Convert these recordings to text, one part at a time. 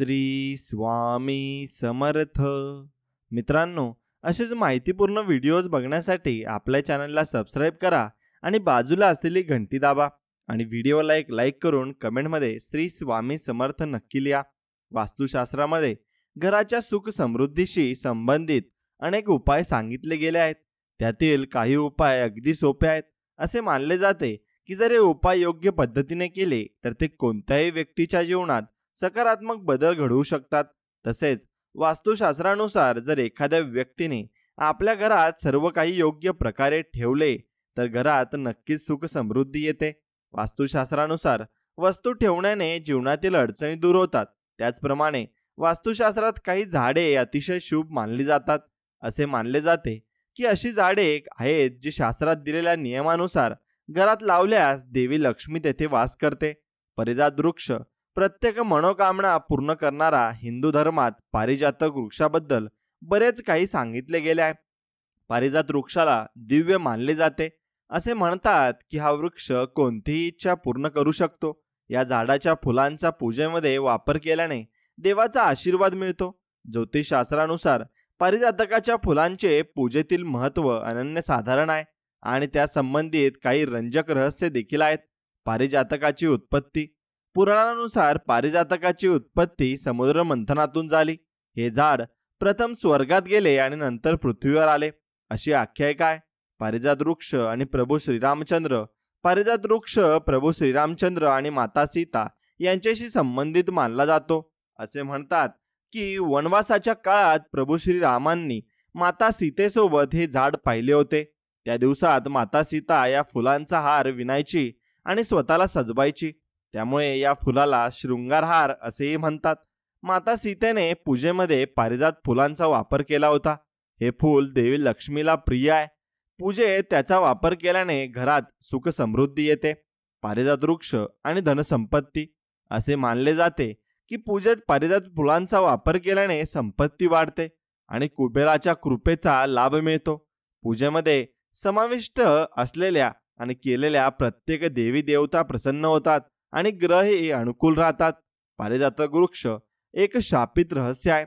श्री स्वामी समर्थ. मित्रांनो, असेच माहितीपूर्ण व्हिडिओज बघण्यासाठी आपल्या चॅनलला सबस्क्राईब करा आणि बाजूला असलेली घंटी दाबा आणि व्हिडिओला एक लाईक करून कमेंटमध्ये श्री स्वामी समर्थ नक्की लिहा. वास्तुशास्त्रामध्ये घराच्या सुख समृद्धीशी संबंधित अनेक उपाय सांगितले गेले आहेत. त्यातील काही उपाय अगदी सोपे आहेत. असे मानले जाते की जर हे उपाय योग्य पद्धतीने केले तर ते कोणत्याही व्यक्तीच्या जीवनात सकारात्मक बदल घडवू शकतात. तसेच वास्तुशास्त्रानुसार जर एखाद्या व्यक्तीने आपल्या घरात सर्व काही योग्य प्रकारे ठेवले तर घरात नक्कीच सुख समृद्धी येते. वास्तुशास्त्रानुसार वस्तू ठेवण्याने जीवनातील अडचणी दूर होतात. त्याचप्रमाणे वास्तुशास्त्रात काही झाडे अतिशय शुभ मानली जातात. असे मानले जाते की अशी झाडे आहेत जी शास्त्रात दिलेल्या नियमानुसार घरात लावल्यास देवी लक्ष्मी तेथे वास करते. पारिजात वृक्ष प्रत्येक मनोकामना पूर्ण करणारा. हिंदू धर्मात पारिजातक वृक्षाबद्दल बरेच काही सांगितले गेले आहे. पारिजात वृक्षाला दिव्य मानले जाते. असे म्हणतात की हा वृक्ष कोणतीही इच्छा पूर्ण करू शकतो. या झाडाच्या फुलांचा पूजेमध्ये वापर केल्याने देवाचा आशीर्वाद मिळतो. ज्योतिषशास्त्रानुसार पारिजातकाच्या फुलांचे पूजेतील महत्त्व अनन्यसाधारण आहे आणि त्या संबंधित काही रंजक रहस्य देखील आहेत. पारिजातकाची उत्पत्ती. पुराणानुसार पारिजातकाची उत्पत्ती समुद्र मंथनातून झाली. हे झाड प्रथम स्वर्गात गेले आणि नंतर पृथ्वीवर आले अशी आख्यायिका आहे. पारिजात वृक्ष आणि प्रभू श्रीरामचंद्र. पारिजात वृक्ष प्रभू श्रीरामचंद्र आणि माता सीता यांच्याशी संबंधित मानला जातो. असे म्हणतात की वनवासाच्या काळात प्रभू श्रीरामांनी माता सीतेसोबत हे झाड पाहिले होते. त्या दिवसात माता सीता या फुलांचा हार विणायची आणि स्वतःला सजवायची. त्यामुळे या फुलाला शृंगारहार असेही म्हणतात. माता सीतेने पूजेमध्ये पारिजात फुलांचा वापर केला होता. हे फूल देवी लक्ष्मीला प्रिय आहे. पूजेत त्याचा वापर केल्याने घरात सुख समृद्धी येते. पारिजात वृक्ष आणि धनसंपत्ती. असे मानले जाते की पूजेत पारिजात फुलांचा वापर केल्याने संपत्ती वाढते आणि कुबेराच्या कृपेचा लाभ मिळतो. पूजेमध्ये समाविष्ट असलेल्या आणि केलेल्या प्रत्येक देवी देवता प्रसन्न होतात आणि ग्रहही अनुकूल राहतात. पारिजातक वृक्ष एक शापित रहस्य आहे.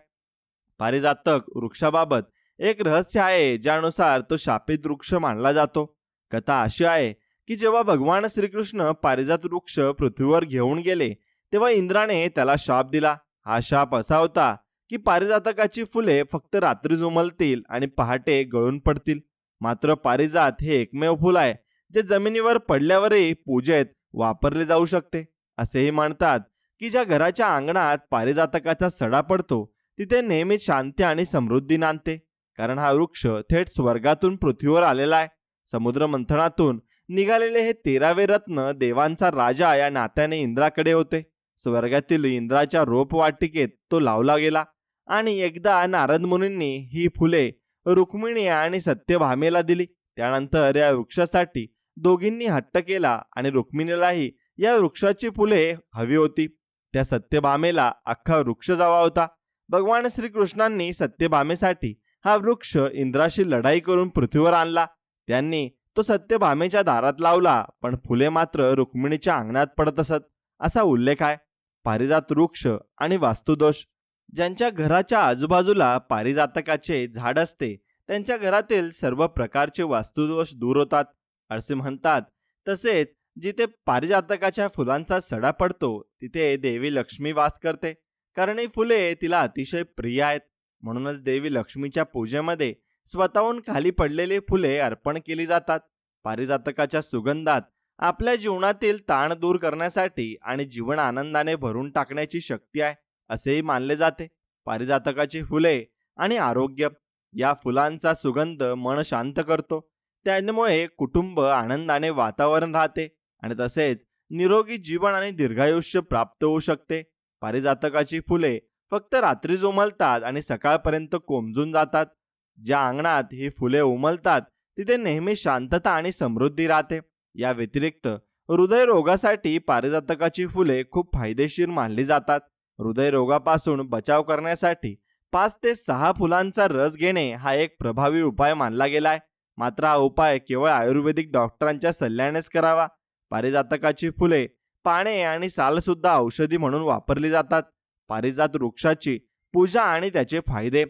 पारिजातक वृक्षाबाबत एक रहस्य आहे ज्यानुसार तो शापित वृक्ष मानला जातो. कथा अशी आहे की जेव्हा भगवान श्रीकृष्ण पारिजात वृक्ष पृथ्वीवर घेऊन गेले तेव्हा इंद्राने त्याला शाप दिला. हा शाप असा होता की पारिजातकाची फुले फक्त रात्रीच उमलतील आणि पहाटे गळून पडतील. मात्र पारिजात हे एकमेव फूल आहे जे जमिनीवर पडल्यावरही पूजेत वापरले जाऊ शकते. असेही मानतात की ज्या घराच्या अंगणात पारिजातकाचा सडा पडतो तिथे नेहमीच शांती आणि समृद्धी नांदते. कारण हा वृक्ष थेट स्वर्गातून पृथ्वीवर आलेला आहे. समुद्र मंथनातून निघालेले हे 13वे रत्न देवांचा राजा या नात्याने इंद्राकडे होते. स्वर्गातील इंद्राच्या रोपवाटिकेत तो लावला गेला आणि एकदा नारद मुनींनी ही फुले रुक्मिणी आणि सत्यभामेला दिली. त्यानंतर या वृक्षासाठी दोघींनी हट्ट केला आणि रुक्मिणीलाही या वृक्षाची फुले हवी होती. त्या सत्यभामेला अख्खा वृक्ष हवा होता. भगवान श्रीकृष्णांनी सत्यभामेसाठी हा वृक्ष इंद्राशी लढाई करून पृथ्वीवर आणला. त्यांनी तो सत्यभामेच्या दारात लावला पण फुले मात्र रुक्मिणीच्या अंगणात पडत असत असा उल्लेख आहे. पारिजात वृक्ष आणि वास्तुदोष. ज्यांच्या घराच्या आजूबाजूला पारिजातकाचे झाड असते त्यांच्या घरातील सर्व प्रकारचे वास्तुदोष दूर होतात असे म्हणतात. तसेच जिथे पारिजातकाच्या फुलांचा सडा पडतो तिथे देवी लक्ष्मी वास करते. कारण ही फुले तिला अतिशय प्रिय आहेत. म्हणूनच देवी लक्ष्मीच्या पूजेमध्ये स्वतःहून खाली पडलेली फुले अर्पण केली जातात. पारिजातकाच्या सुगंधात आपल्या जीवनातील ताण दूर करण्यासाठी आणि जीवन आनंदाने भरून टाकण्याची शक्ती आहे असेही मानले जाते. पारिजातकाची फुले आणि आरोग्य. या फुलांचा सुगंध मन शांत करतो. त्यामुळे कुटुंब आनंदाने वातावरण राहते आणि तसेच निरोगी जीवन आणि दीर्घायुष्य प्राप्त होऊ शकते. पारिजातकाची फुले फक्त रात्रीच उमलतात आणि सकाळपर्यंत कोमेजून जातात. ज्या अंगणात ही फुले उमलतात तिथे नेहमी शांतता आणि समृद्धी राहते. या व्यतिरिक्त हृदयरोगासाठी पारिजातकाची फुले खूप फायदेशीर मानली जातात. हृदयरोगापासून बचाव करण्यासाठी 5 ते 6 फुलांचा रस घेणे हा एक प्रभावी उपाय मानला गेलाय. मात्र हा उपाय केवळ आयुर्वेदिक डॉक्टरांच्या सल्ल्यानेच करावा. पारिजातकाची फुले, पाने आणि साल सुद्धा औषधी म्हणून वापरली जातात. पारिजात वृक्षाची पूजा आणि त्याचे फायदे.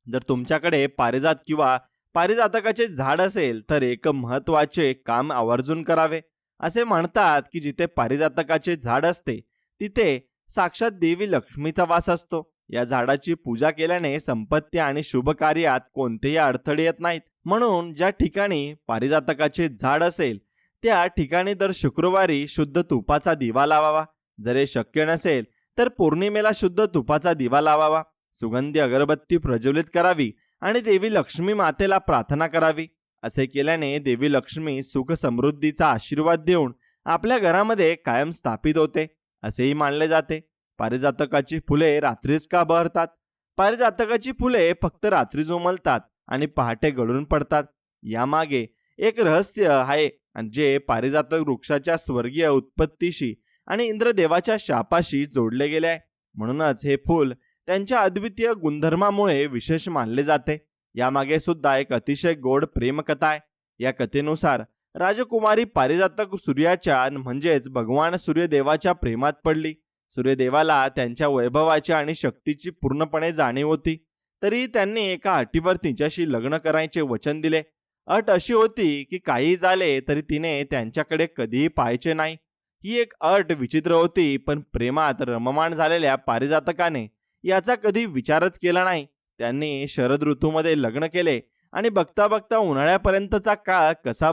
जर तुमच्याकडे पारिजात किंवा पारिजातकाचे झाड असेल तर एक महत्त्वाचे काम आवर्जून करावे. असे म्हणतात की जिथे पारिजातकाचे झाड असते तिथे साक्षात देवी लक्ष्मीचा वास असतो. या झाडाची पूजा केल्याने संपत्ती आणि शुभ कार्यात कोणतेही अडथळे येत नाहीत. म्हणून ज्या ठिकाणी पारिजातकाचे झाड असेल त्या ठिकाणी दर शुक्रवारी शुद्ध तुपाचा दिवा लावावा. जर हे शक्य नसेल तर पौर्णिमेला शुद्ध तुपाचा दिवा लावावा. सुगंधी अगरबत्ती प्रज्वलित करावी आणि देवी लक्ष्मी मातेला प्रार्थना करावी. असे केल्याने देवी लक्ष्मी सुख समृद्धीचा आशीर्वाद देऊन आपल्या घरामध्ये कायम स्थापित होते असेही मानले जाते. पारिजातकाची फुले रात्रीच का बहरतात? पारिजातकाची फुले फक्त रात्रीच उमलतात आणि पहाटे गळून पडतात. यामागे एक रहस्य आहे आणि जे पारिजातक वृक्षाच्या स्वर्गीय उत्पत्तीशी आणि इंद्रदेवाच्या शापाशी जोडले गेले आहे. म्हणूनच हे फूल त्यांच्या अद्वितीय गुणधर्मामुळे विशेष मानले जाते. यामागे सुद्धा एक अतिशय गोड प्रेमकथा आहे. या कथेनुसार राजकुमारी पारिजातक सूर्याच्या म्हणजेच भगवान सूर्यदेवाच्या प्रेमात पडली. सूर्यदेवाला त्यांच्या वैभवाची आणि शक्तीची पूर्णपणे जाणीव होती. तरी त्यांनी एका अटीवर तिच्याशी लग्न करायचे वचन दिले. अट अशी होती की काही झाले तरी तिने त्यांच्याकडे कधीही पाहायचे नाही. ही एक अट विचित्र होती, पण प्रेमात रममाण झालेल्या पारिजातकाने याचा कधी विचारच केला नाही. त्यांनी शरद ऋतूमध्ये लग्न केले आणि बघता बघता उन्हाळ्यापर्यंतचा काळ कसा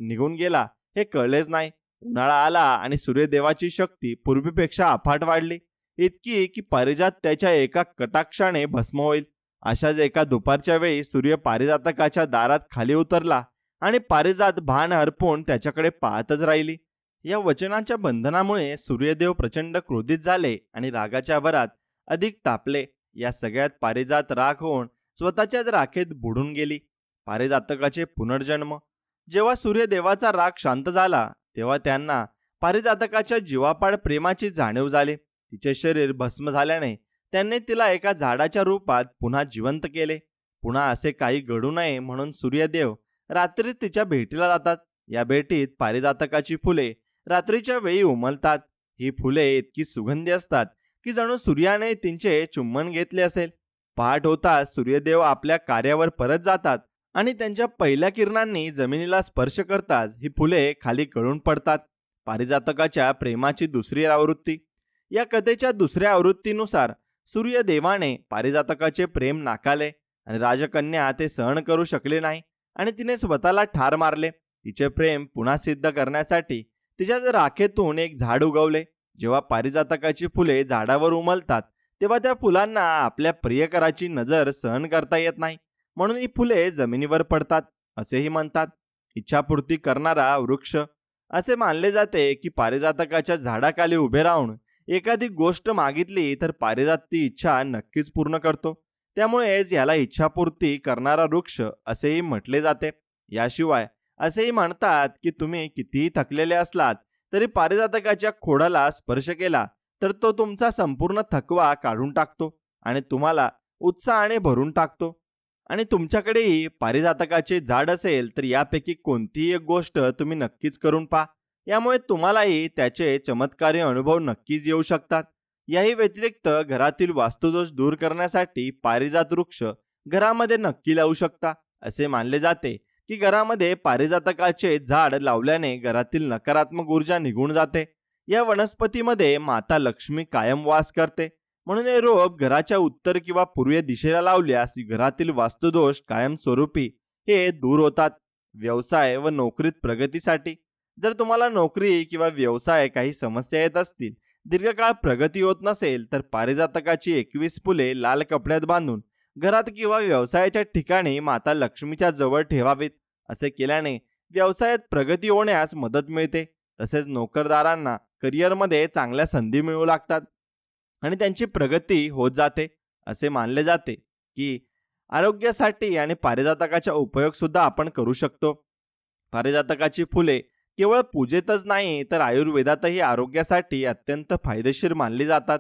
निघून गेला हे कळलेच नाही. उन्हाळा आला आणि सूर्यदेवाची शक्ती पूर्वीपेक्षा अफाट वाढली, इतकी की पारिजात त्याच्या एका कटाक्षाने भस्म होईल. अशाच एका दुपारच्या वेळी सूर्य पारिजातकाच्या दारात खाली उतरला आणि पारिजात भान हरपून त्याच्याकडे पाहतच राहिली. या वचनाच्या बंधनामुळे सूर्यदेव प्रचंड क्रोधित झाले आणि रागाच्या भरात अधिक तापले. या सगळ्यात पारिजात राग होऊन स्वतःच्याच राखेत बुडून गेली. पारिजातकाचे पुनर्जन्म. जेव्हा सूर्यदेवाचा राग शांत झाला तेव्हा त्यांना पारिजातकाच्या जीवापाड प्रेमाची जाणीव झाली. तिचे शरीर भस्म झाल्याने त्यांनी तिला एका झाडाच्या रूपात पुन्हा जिवंत केले. पुन्हा असे काही घडू नये म्हणून सूर्यदेव रात्री तिच्या भेटीला जातात. या भेटीत पारिजातकाची फुले रात्रीच्या वेळी उमलतात. ही फुले इतकी सुगंधी असतात की जणू सूर्याने तिचे चुंबन घेतले असेल. पहाट होताच सूर्यदेव आपल्या कार्यावर परत जातात आणि त्यांच्या पहिल्या किरणांनी जमिनीला स्पर्श करताच ही फुले खाली गळून पडतात. पारिजातकाच्या प्रेमाची दुसरी आवृत्ती. या कथेच्या दुसऱ्या आवृत्तीनुसार सूर्यदेवाने पारिजातकाचे प्रेम नाकारले आणि राजकन्या ते सहन करू शकले नाही आणि तिने स्वतःला ठार मारले. तिचे प्रेम पुन्हा सिद्ध करण्यासाठी तिच्याच राखेतून एक झाड उगवले. जेव्हा पारिजातकाची फुले झाडावर उमलतात तेव्हा त्या फुलांना आपल्या प्रियकराची नजर सहन करता येत नाही, म्हणून ही फुले जमिनीवर पडतात असेही म्हणतात. इच्छापूर्ती करणारा वृक्ष. असे मानले जाते की पारिजातकाच्या झाडाखाली उभे राहून एखादी गोष्ट मागितली तर पारिजात ती इच्छा नक्कीच पूर्ण करतो. त्यामुळेच याला इच्छापूर्ती करणारा वृक्ष असेही म्हटले जाते. याशिवाय असेही म्हणतात की तुम्ही कितीही थकलेले असलात तरी पारिजातकाच्या खोडाला स्पर्श केला तर तो तुमचा संपूर्ण थकवा काढून टाकतो आणि तुम्हाला उत्साहाने भरून टाकतो. आणि तुमच्याकडेही पारिजातकाचे झाड असेल तर यापैकी कोणतीही एक गोष्ट तुम्ही नक्कीच करून पहा. यामुळे तुम्हालाही त्याचे चमत्कारी अनुभव नक्कीच येऊ शकतात. याही व्यतिरिक्त घरातील वास्तुदोष दूर करण्यासाठी पारिजात वृक्ष घरामध्ये नक्की लावू शकता. असे मानले जाते की घरामध्ये पारिजातकाचे झाड लावल्याने घरातील नकारात्मक ऊर्जा निघून जाते. या वनस्पतीमध्ये माता लक्ष्मी कायम वास करते, म्हणून हे रोप घराच्या उत्तर किंवा पूर्व दिशेला लावल्यास घरातील वास्तुदोष कायमस्वरूपी हे दूर होतात. व्यवसाय व नोकरीत प्रगतीसाठी. जर तुम्हाला नोकरी किंवा व्यवसाय काही समस्या येत असतील, दीर्घकाळ प्रगती होत नसेल तर पारिजातकाची 21 फुले लाल कपड्यात बांधून घरात किंवा व्यवसायाच्या ठिकाणी माता लक्ष्मीच्या जवळ ठेवावीत. असे केल्याने व्यवसायात प्रगती होण्यास मदत मिळते. तसेच नोकरदारांना करिअरमध्ये चांगल्या संधी मिळू लागतात आणि त्यांची प्रगती होत जाते. असे मानले जाते की आरोग्यासाठी आणि पारिजातकाचा उपयोग सुद्धा आपण करू शकतो. पारिजातकाची फुले केवळ पूजेतच नाही तर आयुर्वेदातही आरोग्यासाठी अत्यंत फायदेशीर मानली जातात.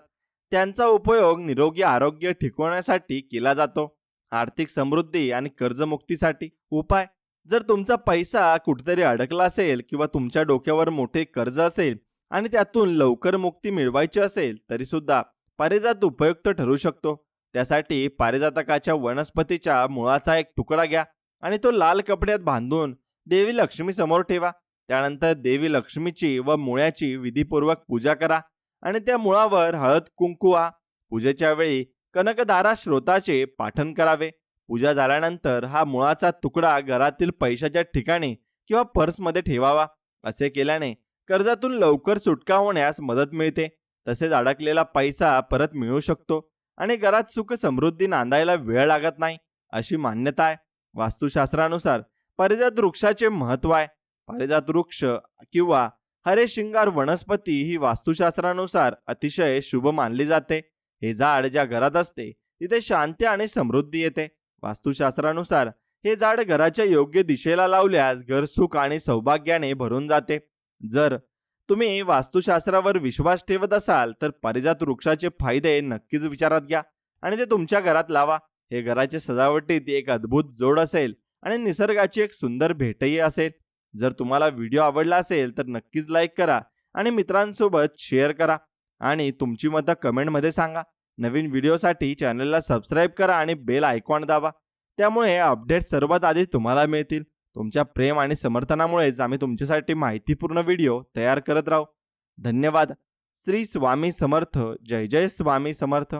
त्यांचा उपयोग निरोगी आरोग्य टिकवण्यासाठी केला जातो. आर्थिक समृद्धी आणि कर्जमुक्तीसाठी उपाय. जर तुमचा पैसा कुठेतरी अडकला असेल किंवा तुमच्या डोक्यावर मोठे कर्ज असेल आणि त्यातून लवकर मुक्ती मिळवायची असेल तरी सुद्धा पारिजात उपयुक्त ठरू शकतो. त्यासाठी पारिजातकाच्या वनस्पतीच्या मुळाचा एक तुकडा घ्या आणि तो लाल कपड्यात बांधून देवी लक्ष्मी समोर ठेवा. त्यानंतर देवी लक्ष्मीची व मुळ्याची विधीपूर्वक पूजा करा आणि त्या मुळावर हळद कुंकू वा पूजेच्या वेळी कनकधारा श्रोताचे पाठन करावे. पूजा झाल्यानंतर हा मुळाचा तुकडा घरातील पैशाच्या ठिकाणी किंवा पर्समध्ये ठेवावा. असे केल्याने कर्जातून लवकर सुटका होण्यास मदत मिळते. तसेच अडकलेला पैसा परत मिळू शकतो आणि घरात सुख समृद्धी नांदायला वेळ लागत नाही, अशी मान्यता आहे. वास्तुशास्त्रानुसार पारिजात वृक्षाचे महत्त्व आहे. पारिजात वृक्ष किंवा हरे शिंगार वनस्पती ही वास्तुशास्त्रानुसार अतिशय शुभ मानली जाते. हे झाड ज्या घरात असते तिथे शांती आणि समृद्धी येते. वास्तुशास्त्रानुसार हे झाड घराच्या योग्य दिशेला लावल्यास घर सुख आणि सौभाग्याने भरून जाते. जर तुम्ही वास्तुशास्त्रावर विश्वास ठेवत असाल तर पारिजात वृक्षाचे फायदे नक्कीच विचारात घ्या आणि ते तुमच्या घरात लावा. हे घराच्या सजावटीत एक अद्भुत जोड असेल आणि निसर्गाची एक सुंदर भेटही असेल. जर तुम्हाला व्हिडिओ आवडला असेल तर नक्कीच लाईक करा आणि मित्रांसोबत शेअर करा आणि तुमची मतं कमेंटमध्ये सांगा. नवीन व्हिडिओसाठी चॅनलला सबस्क्राईब करा आणि बेल आयकॉन दाबा. त्यामुळे अपडेट सर्वात आधी तुम्हाला मिळतील. तुमच्या प्रेम आणि समर्थनामुळेच आम्ही तुमच्यासाठी माहितीपूर्ण व्हिडिओ तयार करत राहू. धन्यवाद. श्री स्वामी समर्थ. जय जय स्वामी समर्थ.